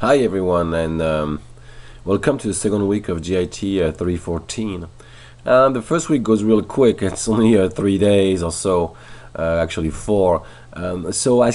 Hi everyone, and welcome to the second week of git 314. The first week goes real quick. It's only 3 days or so, actually 4. So I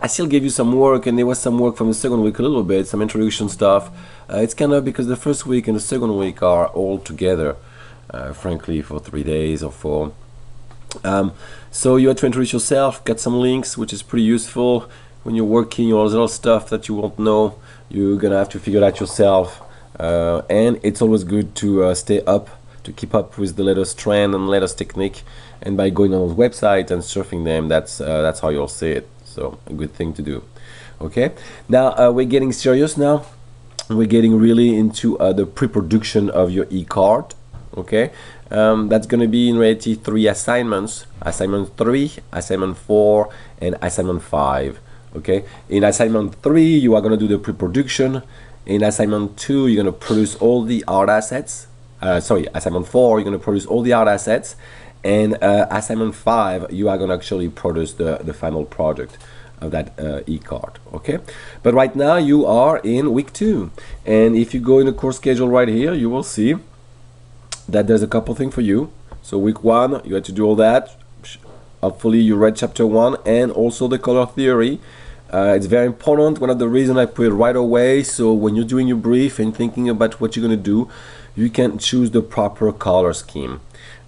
still gave you some work, and there was some work from the second week a little bit, some introduction stuff. It's kind of because the first week and the second week are all together, frankly, for 3 days or 4. So you have to introduce yourself, get some links, which is pretty useful. When you're working on little stuff that you won't know, you're gonna have to figure it out yourself, and it's always good to stay up, to keep up with the latest trend and latest technique, and by going on those websites and surfing them, that's how you'll see it. So a good thing to do. Okay, now we're getting serious now. We're getting really into the pre-production of your e-card. Okay, that's going to be in reality 3 assignments: assignment 3, assignment 4, and assignment 5. Okay, in assignment 3 you are going to do the pre-production. In assignment 2 you're going to produce all the art assets. Assignment 4 you're going to produce all the art assets, and assignment 5 you are going to actually produce the final project of that e-card. Okay, but right now you are in week 2, and if you go in the course schedule right here, you will see that there's a couple things for you. So week 1 you had to do all that. Hopefully you read chapter 1 and also the color theory. It's very important. One of the reasons I put it right away, so when you're doing your brief and thinking about what you're going to do, you can choose the proper color scheme.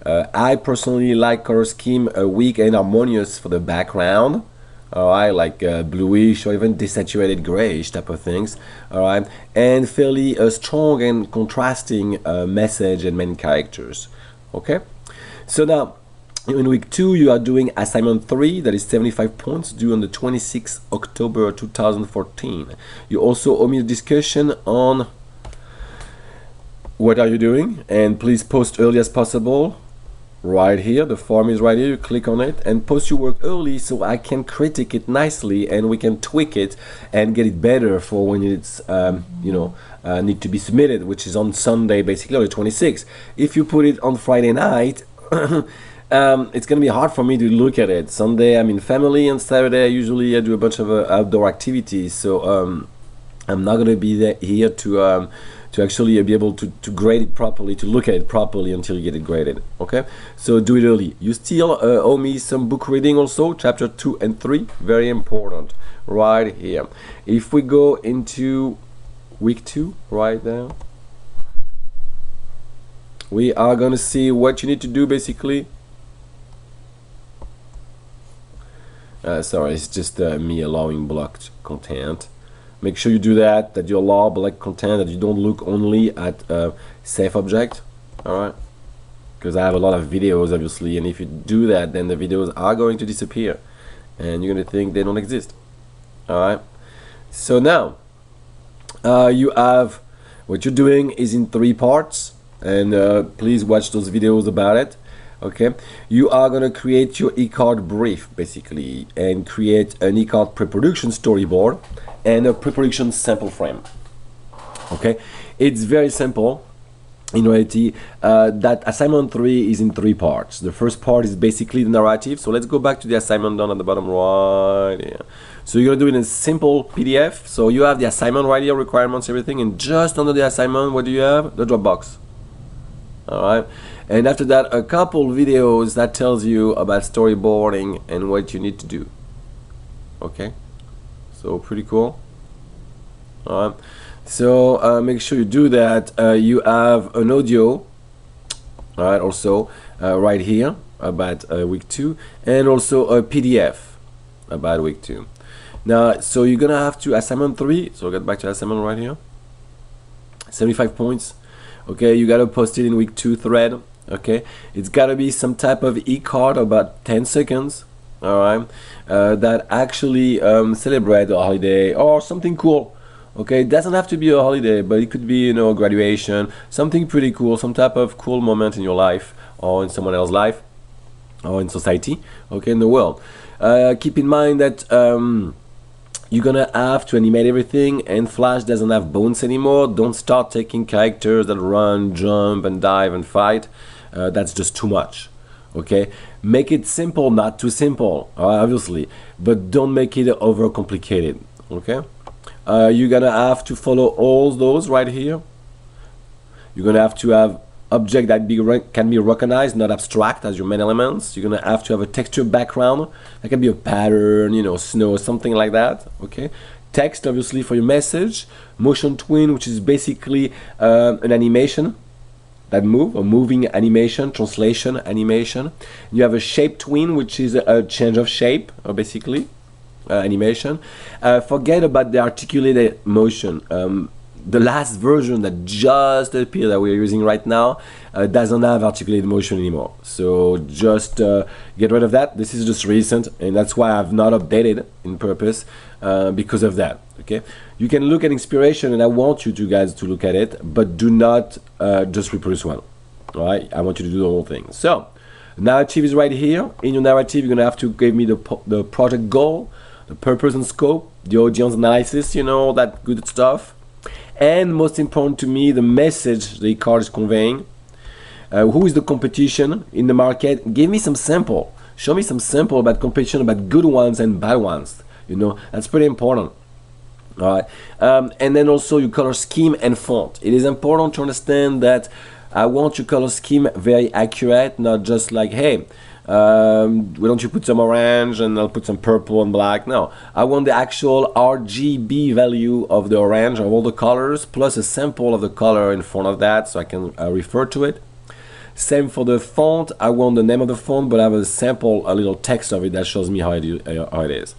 I personally like color scheme weak and harmonious for the background. Alright, like bluish or even desaturated grayish type of things. Alright, and fairly strong and contrasting message and main characters. Okay, so now in week 2 you are doing assignment 3, that is 75 points, due on the 26th October 2014. You also owe me a discussion on what are you doing, and please post early as possible. Right here, the form is right here. You click on it and post your work early so I can critique it nicely and we can tweak it and get it better for when it's need to be submitted, which is on Sunday, basically, on the 26th. If you put it on Friday night, it's gonna be hard for me to look at it. Sunday I'm in family, and Saturday usually I do a bunch of outdoor activities, so I'm not gonna be here to actually be able to grade it properly, to look at it properly until you get it graded. Okay, so do it early. You still owe me some book reading also, chapter 2 and 3, very important, right here. If we go into week 2 right now, we are gonna see what you need to do basically. Sorry, it's just me allowing blocked content. Make sure you do that you allow blocked content, that you don't look only at safe object. Alright, because I have a lot of videos obviously, and if you do that, then the videos are going to disappear and you're going to think they don't exist. Alright, so now you have, what you're doing is in 3 parts, and please watch those videos about it. Okay, you are going to create your e-card brief basically, and create an e-card pre-production storyboard and a pre-production sample frame. Okay, it's very simple. In reality, that assignment 3 is in 3 parts. The first part is basically the narrative. So let's go back to the assignment down at the bottom right here. So you're gonna do it in a simple PDF. So you have the assignment right here, requirements, everything, and just under the assignment, what do you have? The Dropbox. Alright, and after that, a couple videos that tells you about storyboarding and what you need to do. Okay, so pretty cool. Alright, so make sure you do that. You have an audio, alright, also right here about week 2, and also a PDF about week 2. Now, so you're gonna have to assignment 3, so get back to assignment right here, 75 points. Okay, you gotta post it in week 2 thread. Okay, it's gotta be some type of e-card about 10 seconds. Alright, that actually celebrate a holiday or something cool. Okay, it doesn't have to be a holiday, but it could be, you know, graduation, something pretty cool, some type of cool moment in your life or in someone else's life or in society, okay, in the world. Keep in mind that you're gonna have to animate everything, and Flash doesn't have bones anymore. Don't start taking characters that run, jump, and dive and fight. That's just too much. Okay, make it simple, not too simple, obviously, but don't make it over complicated. Okay, You're gonna have to follow all those right here. You're gonna have to have object that can be recognized, not abstract, as your main elements. You're gonna have to have a texture background. That can be a pattern, you know, snow, something like that. Okay. Text, obviously, for your message. Motion twin, which is basically an animation that move, a moving animation, translation animation. You have a shape twin, which is a change of shape, basically animation. Forget about the articulated motion. The last version that just appeared that we're using right now doesn't have articulated motion anymore. So just get rid of that. This is just recent, and that's why I've not updated in purpose because of that. Okay, you can look at inspiration, and I want you guys to look at it, but do not just reproduce one. All right, I want you to do the whole thing. So narrative is right here. In your narrative, you're gonna have to give me the project goal, the purpose and scope, the audience analysis, you know, that good stuff. And most important to me, the message the card is conveying. Who is the competition in the market? Give me some sample. Show me some sample about competition, about good ones and bad ones. You know, that's pretty important. All right. And then also your color scheme and font. It is important to understand that I want your color scheme very accurate, not just like, hey, why don't you put some orange and I'll put some purple and black. No, I want the actual RGB value of the orange of all the colors plus a sample of the color in front of that so I can refer to it. Same for the font. I want the name of the font, but I have a sample, a little text of it that shows me how it is.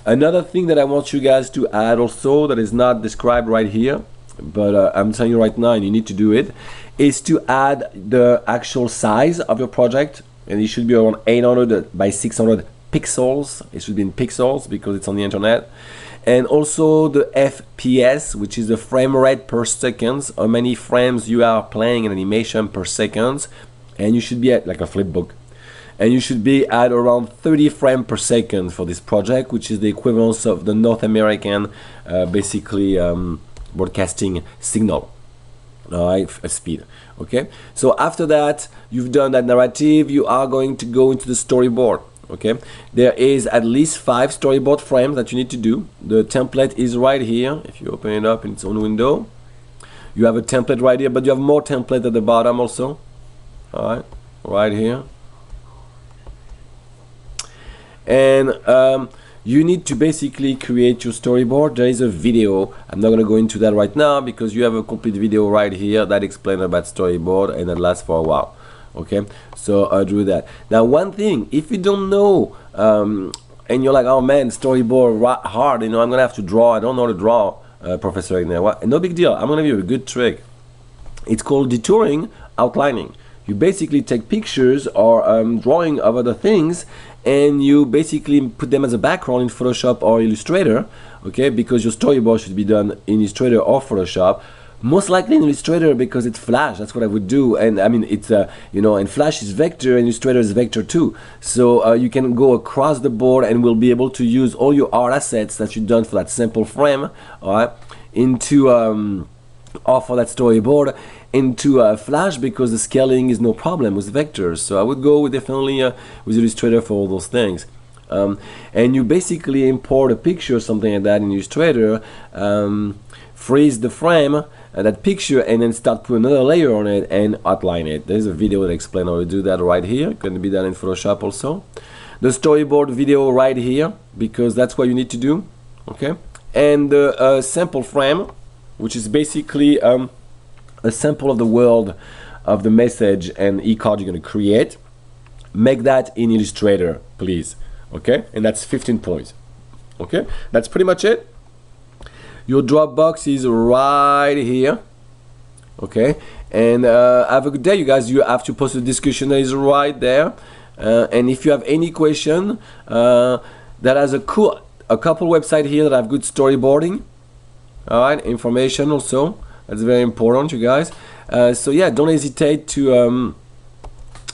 Another thing that I want you guys to add also that is not described right here, but I'm telling you right now and you need to do it, is to add the actual size of your project. And it should be around 800 by 600 pixels. It should be in pixels because it's on the internet. And also the FPS, which is the frame rate per second, how many frames you are playing an animation per second. And you should be at like a flip book. And you should be at around 30 frames per second for this project, which is the equivalence of the North American basically broadcasting signal. All right, speed. Okay, so after that you've done that narrative, you are going to go into the storyboard. Okay, there is at least 5 storyboard frames that you need to do. The template is right here. If you open it up in its own window, you have a template right here, but you have more template at the bottom also. All right here. And you need to basically create your storyboard. There is a video. I'm not going to go into that right now because you have a complete video right here that explains about storyboard and that lasts for a while. Okay, so I'll do that. Now, one thing, if you don't know and you're like, oh man, storyboard hard, you know, I'm going to have to draw. I don't know how to draw, Professor Ignace. No big deal. I'm going to give you a good trick. It's called detouring outlining. You basically take pictures or drawing of other things and you basically put them as a background in Photoshop or Illustrator, okay, because your storyboard should be done in Illustrator or Photoshop. Most likely in Illustrator because it's Flash, that's what I would do. And I mean, it's, you know, and Flash is vector and Illustrator is vector too. So you can go across the board and we'll be able to use all your art assets that you've done for that sample frame, all right, into, or for that storyboard, into Flash because the scaling is no problem with vectors. So I would go definitely with Illustrator for all those things. And you basically import a picture or something like that in Illustrator, freeze the frame, that picture, and then start putting another layer on it and outline it. There's a video that explains how to do that right here. It can be done in Photoshop also. The storyboard video right here because that's what you need to do. Okay, and the sample frame, which is basically a sample of the world of the message and e-card you're going to create. Make that in Illustrator, please. Okay, and that's 15 points. Okay, that's pretty much it. Your Dropbox is right here. Okay, and have a good day, you guys. You have to post a discussion that is right there. And if you have any question, that has a couple websites here that have good storyboarding. All right, information also. That's very important, you guys. So yeah, don't hesitate to.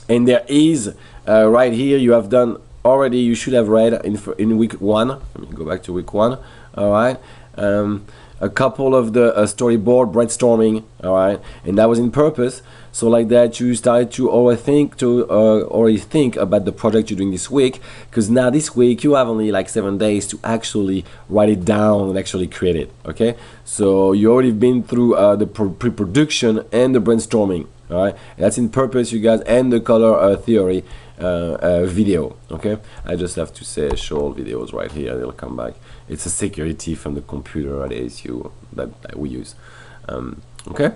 And there is right here. You have done already. You should have read in week 1. Let me go back to week 1. All right. a couple of the storyboard brainstorming, all right, and that was in purpose. So like that, you started to already think about the project you're doing this week, because now this week you have only like 7 days to actually write it down and actually create it. Okay, so you already been through the pre-production and the brainstorming. All right, that's in purpose, you guys, and the color theory video. Okay, I just have to say show all videos right here. They'll come back. It's a security from the computer at ASU that we use. Okay,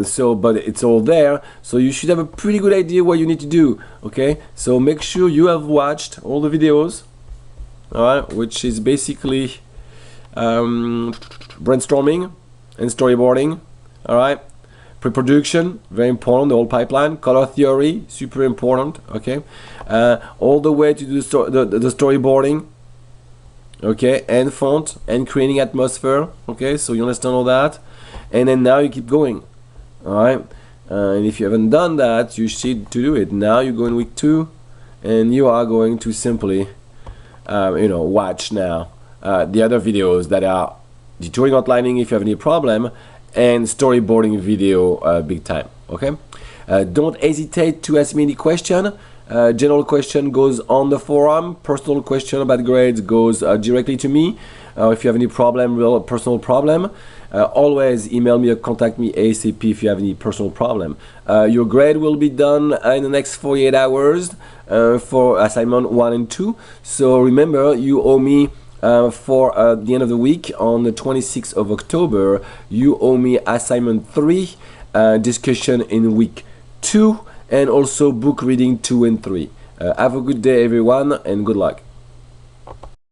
so but it's all there, so you should have a pretty good idea what you need to do. Okay, so make sure you have watched all the videos, all right, which is basically brainstorming and storyboarding, all right, pre-production, very important, the whole pipeline, color theory, super important. Okay, all the way to do the storyboarding, okay, and font and creating atmosphere. Okay, so you understand all that. And then now you keep going, all right, and if you haven't done that, you should to do it. Now you go in week 2, and you are going to simply watch now the other videos that are detouring outlining if you have any problem, and storyboarding video big time. Okay, don't hesitate to ask me any question. General question goes on the forum. Personal question about grades goes directly to me. If you have any problem, real personal problem, always email me or contact me ASAP if you have any personal problem. Your grade will be done in the next 48 hours for assignment 1 and 2. So remember, you owe me for the end of the week on the 26th of October, you owe me assignment 3, discussion in week 2, and also book reading 2 and 3. Have a good day, everyone, and good luck.